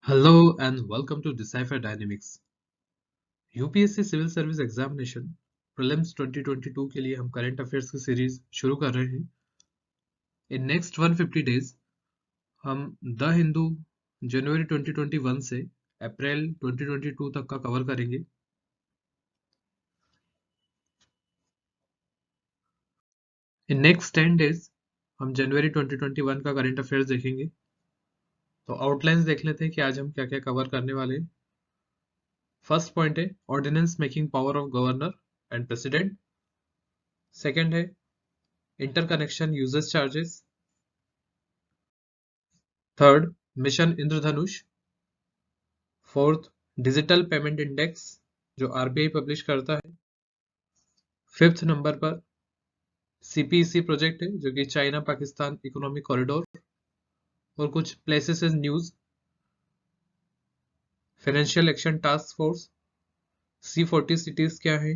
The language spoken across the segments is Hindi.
Hello and welcome to Decipher Dynamics. UPSC civil service examination prelims 2022 के लिए हम करंट अफेयर्स की सीरीज शुरू कर रहे हैं। इन नेक्स्ट 150 डेज हम द हिंदू जनवरी 2021 से अप्रैल 2022 तक का कवर करेंगे। इन नेक्स्ट 10 डेज हम जनवरी 2021 का करंट अफेयर्स देखेंगे। तो आउटलाइंस देख लेते हैं कि आज हम क्या क्या कवर करने वाले हैं। फर्स्ट पॉइंट है ordinance making power of governor and president. Second है interconnection uses charges. Third mission Indradhanush. Fourth digital payment index जो आरबीआई पब्लिश करता है। फिफ्थ नंबर पर सीपीईसी प्रोजेक्ट है जो कि चाइना पाकिस्तान इकोनॉमिक कॉरिडोर और कुछ places in news. Financial action task force, C40 cities क्या है,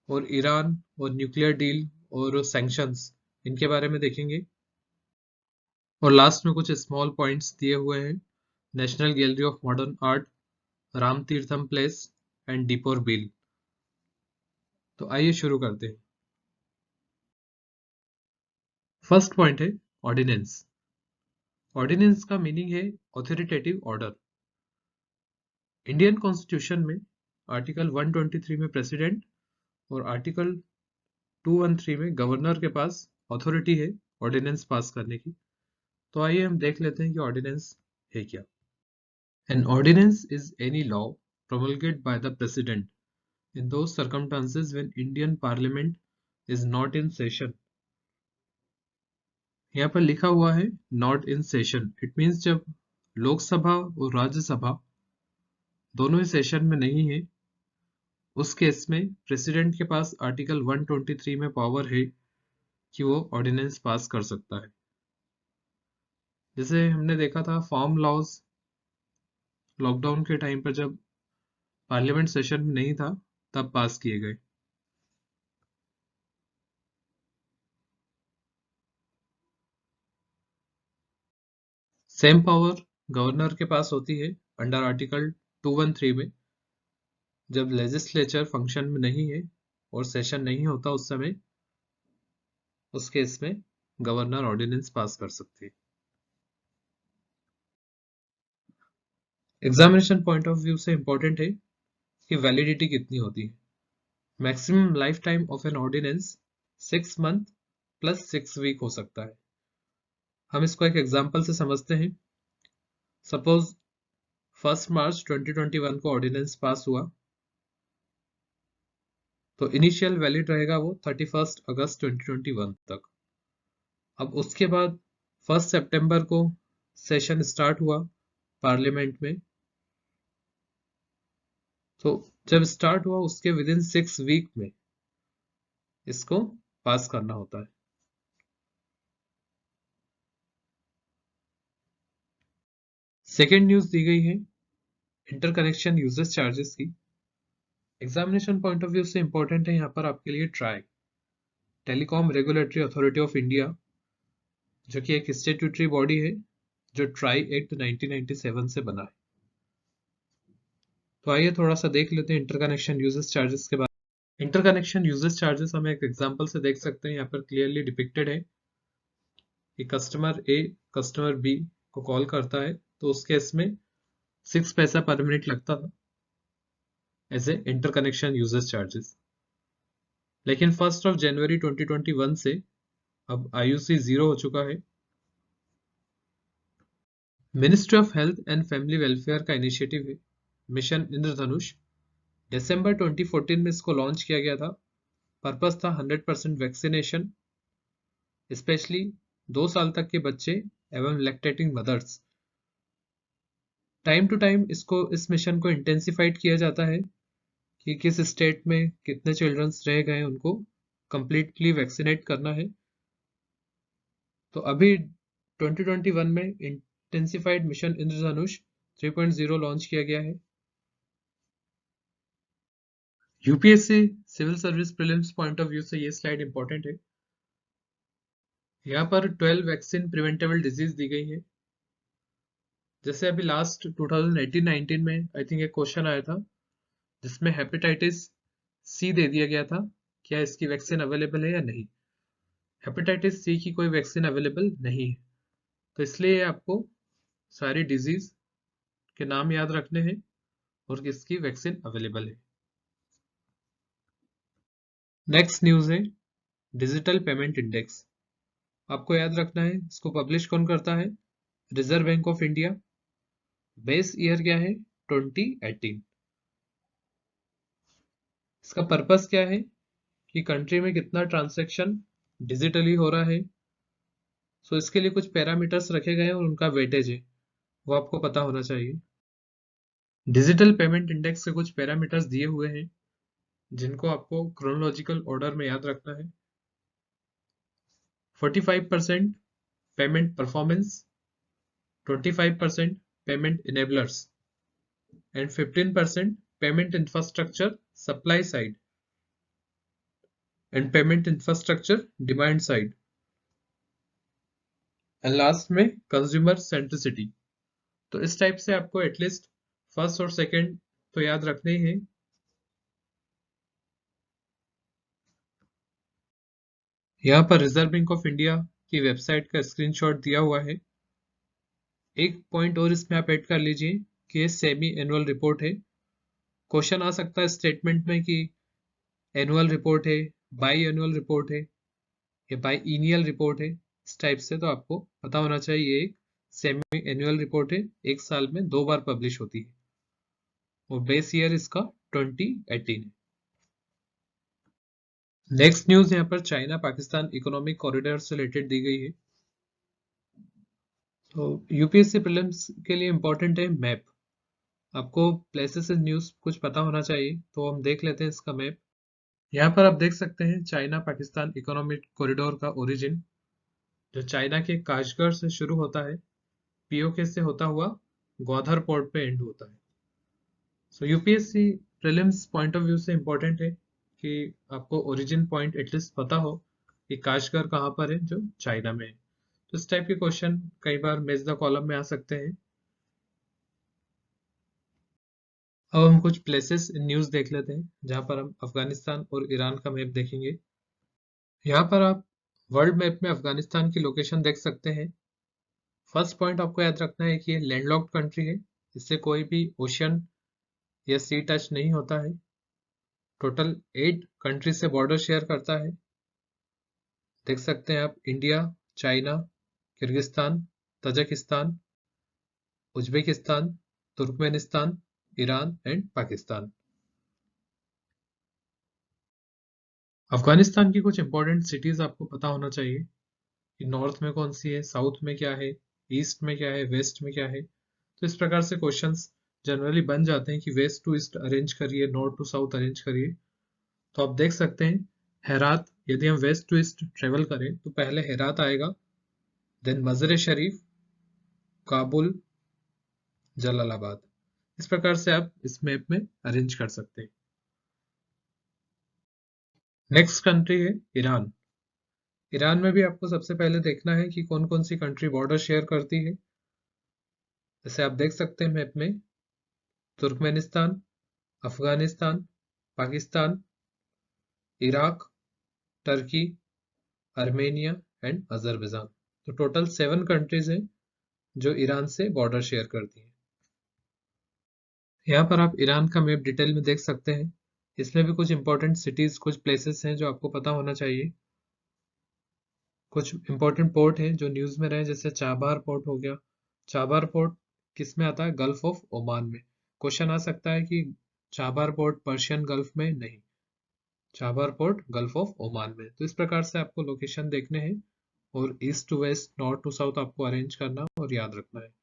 और ईरान और न्यूक्लियर डील और सैंक्शंस इनके बारे में देखेंगे। और लास्ट में कुछ स्मॉल पॉइंट्स दिए हुए हैं। National gallery of modern art, Ram Theertham place and Deepor bill. तो आइए शुरू करते हैं। फर्स्ट पॉइंट है ऑर्डिनेंस। ऑर्डिनेंस का मीनिंग है ऑथोरिटेटिव ऑर्डर। इंडियन कॉन्स्टिट्यूशन में आर्टिकल 123 में प्रेसिडेंट और आर्टिकल 213 में गवर्नर के पास अथॉरिटी है ऑर्डिनेंस पास करने की। तो आइए हम देख लेते हैं कि ऑर्डिनेंस है क्या। An ordinance is any law promulgated by the president in those circumstances when Indian Parliament is not in session। यहाँ पर लिखा हुआ है not in session. It means जब लोकसभा और राज्यसभा दोनों ही सेशन में नहीं है, उस केस में प्रेसिडेंट के पास आर्टिकल 123 में पावर है कि वो ऑर्डिनेंस पास कर सकता है। जैसे हमने देखा था फार्म लॉज लॉकडाउन के टाइम पर जब पार्लियामेंट सेशन में नहीं था तब पास किए गए। सेम पावर गवर्नर के पास होती है अंडर आर्टिकल 213 में। जब लेजिस्लेचर फंक्शन में नहीं है और सेशन नहीं होता उस समय, उस केस में गवर्नर ऑर्डिनेंस पास कर सकती है। एग्जामिनेशन पॉइंट ऑफ व्यू से इंपॉर्टेंट है कि वैलिडिटी कितनी होती है। Maximum life time of an ordinance 6 month plus 6 week हो सकता है। हम इसको एक एग्जांपल से समझते हैं। सपोज 1 मार्च 2021 को ऑर्डिनेंस पास हुआ, तो इनिशियल वैलिड रहेगा वो 31 अगस्त 2021 तक। अब उसके बाद 1 सितंबर को सेशन स्टार्ट हुआ पार्लियामेंट में, तो जब स्टार्ट हुआ उसके विद इन 6 वीक में इसको पास करना होता है। सेकेंड न्यूज दी गई है इंटरकनेक्शन यूजेस चार्जेस की। एग्जामिनेशन पॉइंट ऑफ व्यू से इंपॉर्टेंट है यहाँ पर आपके लिए try telecom regulatory authority of India, जो कि एक स्टेट्यूटरी बॉडी है जो ट्राई एक्ट 1997 से बना है। तो आइए थोड़ा सा देख लेते हैं इंटरकनेक्शन यूजेस चार्जेस के बारे में। इंटरकनेक्शन यूजेस चार्जेस हम एक एग्जांपल से देख सकते हैं। यहाँ पर क्लियरली डिपिक्टेड है कि कस्टमर ए कस्टमर बी को कॉल करता है, तो उस केस में 6 पैसा पर मिनट लगता था as a interconnection uses charges. लेकिन 1 जनवरी 2021 से अब IUC 0 हो चुका है। Ministry of health and family welfare का इनिशिएटिव है मिशन इंद्रधनुष। दिसंबर 2014 में इसको लॉन्च किया गया था। पर्पस था 100% वैक्सीनेशन, स्पेशली 2 साल तक के बच्चे एवं lactating mothers. Time to time इस मिशन को इंटेंसिफाइड किया जाता है कि किस स्टेट में कितने चिल्ड्रंस रह गए उनको कंप्लीटली वैक्सीनेट करना है। तो अभी 2021 में इंटेंसिफाइड मिशन इंद्रधनुष 3.0 लॉन्च किया गया है। UPSC civil service prelims point of view से ये स्लाइड इंपॉर्टेंट है। यहाँ पर 12 वैक्सीन प्रिवेंटेबल डिजीज दी गई है। जैसे अभी लास्ट 2018-19 में आई थिंक एक क्वेश्चन आया था जिसमें हेपेटाइटिस सी दे दिया गया था, क्या इसकी वैक्सीन अवेलेबल है या नहीं। हेपेटाइटिस सी की कोई वैक्सीन अवेलेबल नहीं है, तो इसलिए आपको सारी डिजीज के नाम याद रखने हैं और किसकी वैक्सीन अवेलेबल है। नेक्स्ट न्यूज है डिजिटल पेमेंट इंडेक्स। आपको याद रखना है इसको पब्लिश कौन करता है, reserve bank of India. Base year क्या है, 2018। इसका पर्पस क्या है कि कंट्री में कितना ट्रांजैक्शन डिजिटली हो रहा है। सो इसके लिए कुछ पैरामीटर्स रखे गए हैं और उनका वेटेज है, वो आपको पता होना चाहिए। डिजिटल पेमेंट इंडेक्स के कुछ पैरामीटर्स दिए हुए हैं जिनको आपको क्रोनोलॉजिकल ऑर्डर में याद रखना है। 45% payment performance, 25% payment enablers and 15% payment infrastructure supply side and payment infrastructure demand side and last में कंज्यूमर सेंट्रिसिटी। तो इस टाइप से आपको एटलीस्ट फर्स्ट और सेकंड तो याद रखने ही है। यहाँ पर रिजर्व बैंक ऑफ इंडिया की वेबसाइट का स्क्रीनशॉट दिया हुआ है। एक पॉइंट और इसमें आप ऐड कर लीजिए कि ये सेमी एनुअल रिपोर्ट है। क्वेश्चन आ सकता है स्टेटमेंट में कि एनुअल रिपोर्ट है, बाई एनुअल रिपोर्ट है या बाई इनियल रिपोर्ट है, इस टाइप से। तो आपको पता होना चाहिए एक सेमी एनुअल रिपोर्ट है, एक साल में 2 बार पब्लिश होती है और बेस ईयर इसका 2018 है। नेक्स्ट न्यूज यहाँ पर चाइना पाकिस्तान इकोनॉमिक कॉरिडोर से रिलेटेड दी गई है। तो यूपीएससी प्रीलिम्स के लिए इंपॉर्टेंट है मैप। आपको प्लेसेस इन न्यूज कुछ पता होना चाहिए, तो हम देख लेते हैं इसका मैप। यहाँ पर आप देख सकते हैं चाइना पाकिस्तान इकोनॉमिक कॉरिडोर का ओरिजिन जो चाइना के काशगर से शुरू होता है, पीओके से होता हुआ ग्वादर पोर्ट पे एंड होता है। So UPSC prelims point of view से इंपॉर्टेंट है कि आपको ओरिजिन पॉइंट एटलीस्ट पता हो कि काशगर कहाँ पर है जो चाइना में है। तो इस टाइप के क्वेश्चन कई बार मैच द कॉलम में आ सकते हैं। अब हम कुछ प्लेसेस इन न्यूज देख लेते हैं जहां पर हम अफगानिस्तान और ईरान का मैप देखेंगे। यहाँ पर आप वर्ल्ड मैप में अफगानिस्तान की लोकेशन देख सकते हैं। फर्स्ट पॉइंट आपको याद रखना है कि ये लैंडलॉक्ड कंट्री है, इससे कोई भी ओशन या सी टच नहीं होता है। टोटल 8 कंट्री से बॉर्डर शेयर करता है। देख सकते हैं आप India, China, Kyrgyzstan, Tajikistan, Uzbekistan, Turkmenistan, Iran and Pakistan. Afghanistan की कुछ इंपॉर्टेंट सिटीज आपको पता होना चाहिए कि नॉर्थ में कौन सी है, साउथ में क्या है, ईस्ट में क्या है, वेस्ट में क्या है। तो इस प्रकार से क्वेश्चंस जनरली बन जाते हैं कि वेस्ट टू ईस्ट अरेंज करिए, नॉर्थ टू साउथ अरेंज करिए। तो आप देख सकते हैं हेरात, यदि हम वेस्ट टू ईस्ट ट्रेवल करें तो पहले हेरात आएगा, देन मजर शरीफ, काबुल, जलालाबाद। इस प्रकार से आप इस मैप में अरेंज कर सकते हैं। नेक्स्ट कंट्री है ईरान। ईरान में भी आपको सबसे पहले देखना है कि कौन कौन सी कंट्री बॉर्डर शेयर करती है। जैसे आप देख सकते हैं मैप में Turkmenistan, Afghanistan, Pakistan, Iraq, Turkey, Armenia and Azerbaijan. तो टोटल 7 कंट्रीज हैं जो ईरान से बॉर्डर शेयर करती हैं। यहाँ पर आप ईरान का मैप डिटेल में देख सकते हैं। इसमें भी कुछ इंपॉर्टेंट सिटीज, कुछ प्लेसेस हैं जो आपको पता होना चाहिए। कुछ इंपॉर्टेंट पोर्ट हैं जो न्यूज में रहे, जैसे चाबार पोर्ट हो गया। चाबार पोर्ट किस में आता है, गल्फ ऑफ ओमान में। क्वेश्चन आ सकता है कि चाबार पोर्ट पर्शियन गल्फ में, नहीं, Chabahar port gulf of Oman में। तो इस प्रकार से आपको लोकेशन देखने हैं और east to west, north to south आपको अरेंज करना और याद रखना है।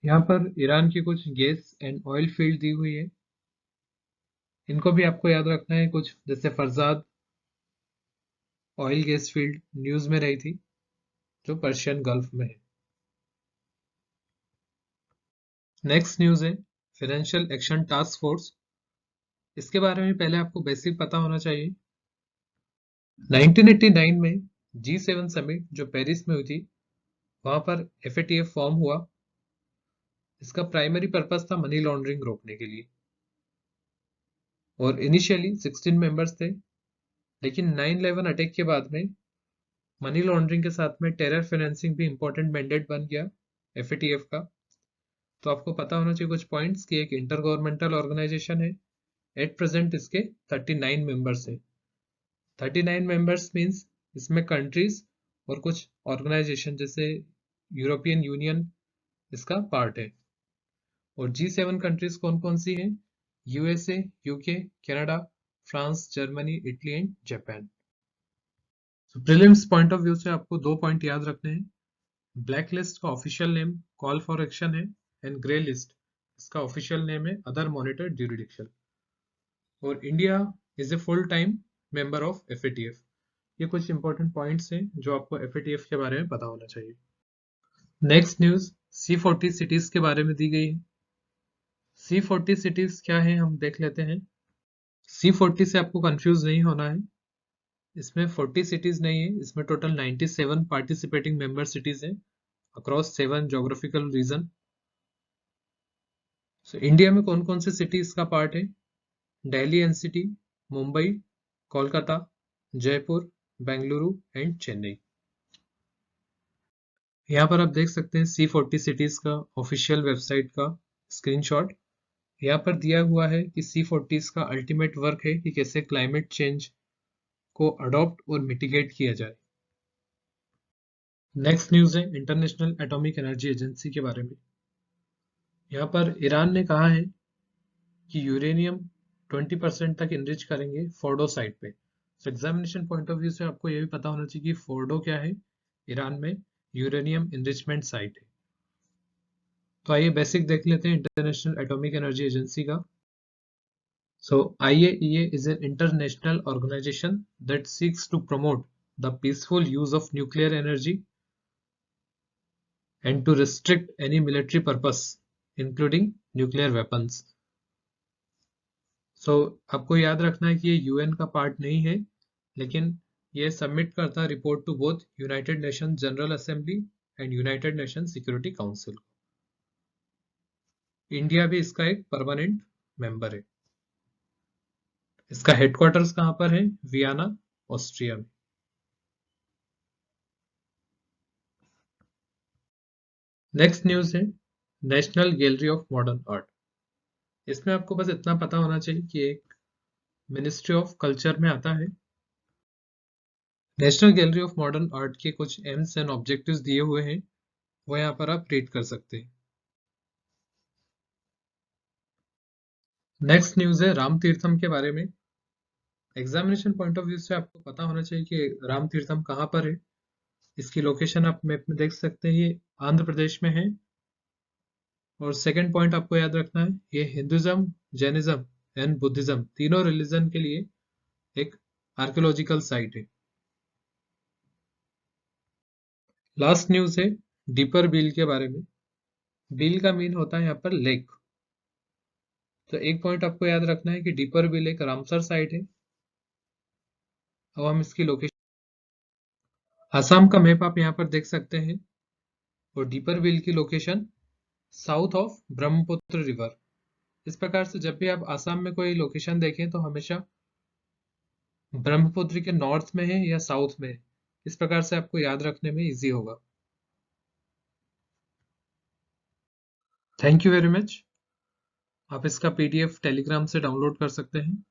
यहाँ पर ईरान की कुछ गैस एंड ऑयल फील्ड दी हुई है, इनको भी आपको याद रखना है। कुछ जैसे Farzad oil gas field news में रही थी जो पर्शियन गल्फ में है। नेक्स्ट न्यूज है फाइनेंशियल एक्शन टास्क फोर्स। इसके बारे में पहले आपको बेसिक पता होना चाहिए। 1989 में G7 समिट जो पेरिस में हुई थी, वहां पर FATF फॉर्म हुआ। इसका प्राइमरी पर्पस था मनी लॉन्ड्रिंग रोकने के लिए, और इनिशियली 16 मेंबर्स थे, लेकिन 9/11 अटैक के बाद में मनी लॉन्ड्रिंग के साथ में टेरर फाइनेंसिंग भी इंपॉर्टेंट मैंडेट बन गया FATF का। तो आपको पता होना चाहिए कुछ पॉइंट्स कि एक इंटर गवर्नमेंटल ऑर्गेनाइजेशन है। एट प्रेजेंट इसके 39 मेंबर्स हैं। 39 मेंबर्स मींस इसमें कंट्रीज और कुछ ऑर्गेनाइजेशन जैसे यूरोपियन यूनियन इसका पार्ट है। और G7 कंट्रीज कौन कौन सी हैं? USA, UK, Canada, France, Germany, Italy and Japan. तो प्रीलिम्स पॉइंट ऑफ व्यू से आपको 2 पॉइंट याद रखने हैं। ब्लैक लिस्ट का official name call for action है, एंड ग्रे लिस्ट इसका ऑफिशियल नेम है अदर मॉनिटर ज्यूरिडिक्शन। और India is a full time member of FATF। ये कुछ इंपॉर्टेंट पॉइंट्स हैं जो आपको FATF के बारे में पता होना चाहिए। नेक्स्ट न्यूज C40 सिटीज के बारे में दी गई है। C40 सिटीज क्या है हम देख लेते हैं। C40 से आपको कंफ्यूज नहीं होना है। इसमें 40 सिटीज नहीं है, इसमें टोटल 97 पार्टिसिपेटिंग मेंबर सिटीज हैं across 7 geographical region. So India में कौन कौन से सिटीज का पार्ट है? Delhi NCT, Mumbai, Kolkata, Jaipur, Bengaluru and Chennai. यहाँ पर आप देख सकते हैं C40 सिटीज का ऑफिशियल वेबसाइट का स्क्रीनशॉट। यहाँ पर दिया हुआ है कि C40 का अल्टीमेट वर्क है कि कैसे क्लाइमेट चेंज को अडॉप्ट और मिटिगेट किया जाए। नेक्स्ट न्यूज है इंटरनेशनल एटॉमिक एनर्जी एजेंसी के बारे में। यहाँ पर ईरान ने कहा है कि यूरेनियम 20% तक इनरिच करेंगे फोर्डो साइट पे। तो एग्जामिनेशन पॉइंट ऑफ व्यू से आपको ये भी पता होना चाहिए कि फोर्डो क्या है। ईरान में यूरेनियम इनरिचमेंट साइट है। तो आइए बेसिक देख लेते हैं इंटरनेशनल एटॉमिक एनर्जी एजेंसी का। So IAEA is an international organization that seeks to promote the peaceful use of nuclear energy and to restrict any military purpose, including nuclear weapons. So आपको याद रखना है कि ये UN का पार्ट नहीं है, लेकिन ये सबमिट करता है report to both United Nation General Assembly and United Nation Security Council. India भी इसका एक परमानेंट मेंबर है। इसका हेडक्वार्टर्स कहाँ पर है? वियना, ऑस्ट्रिया में। नेक्स्ट न्यूज है national gallery of modern art. इसमें आपको बस इतना पता होना चाहिए कि एक मिनिस्ट्री ऑफ कल्चर में आता है। National gallery of modern art के कुछ एम्स एंड ऑब्जेक्टिव्स दिए हुए हैं, वो यहाँ पर आप रीड कर सकते हैं। नेक्स्ट न्यूज है राम तीर्थम के बारे में। एग्जामिनेशन पॉइंट ऑफ व्यू से आपको पता होना चाहिए कि राम तीर्थम कहाँ पर है। इसकी लोकेशन आप मैप में देख सकते हैं, ये आंध्र प्रदेश में है। और सेकंड पॉइंट आपको याद रखना है, ये हिंदुज्म, जैनिज्म एंड बुद्धिज्म तीनों रिलीजन के लिए एक आर्कियोलॉजिकल साइट है। लास्ट न्यूज है डीपर बिल के बारे में। बिल का मीन होता है यहाँ पर लेक। तो एक पॉइंट आपको याद रखना है कि डीपर बिल एक रामसर साइट है। अब हम इसकी लोकेशन, असम का मैप आप यहाँ पर देख सकते हैं, और डीपर बिल की location south of Brahmaputra river. इस प्रकार से जब भी आप आसाम में कोई लोकेशन देखें तो हमेशा ब्रह्मपुत्र के नॉर्थ में है या साउथ में है। इस प्रकार से आपको याद रखने में इजी होगा। Thank you very much. आप इसका PDF टेलीग्राम से डाउनलोड कर सकते हैं।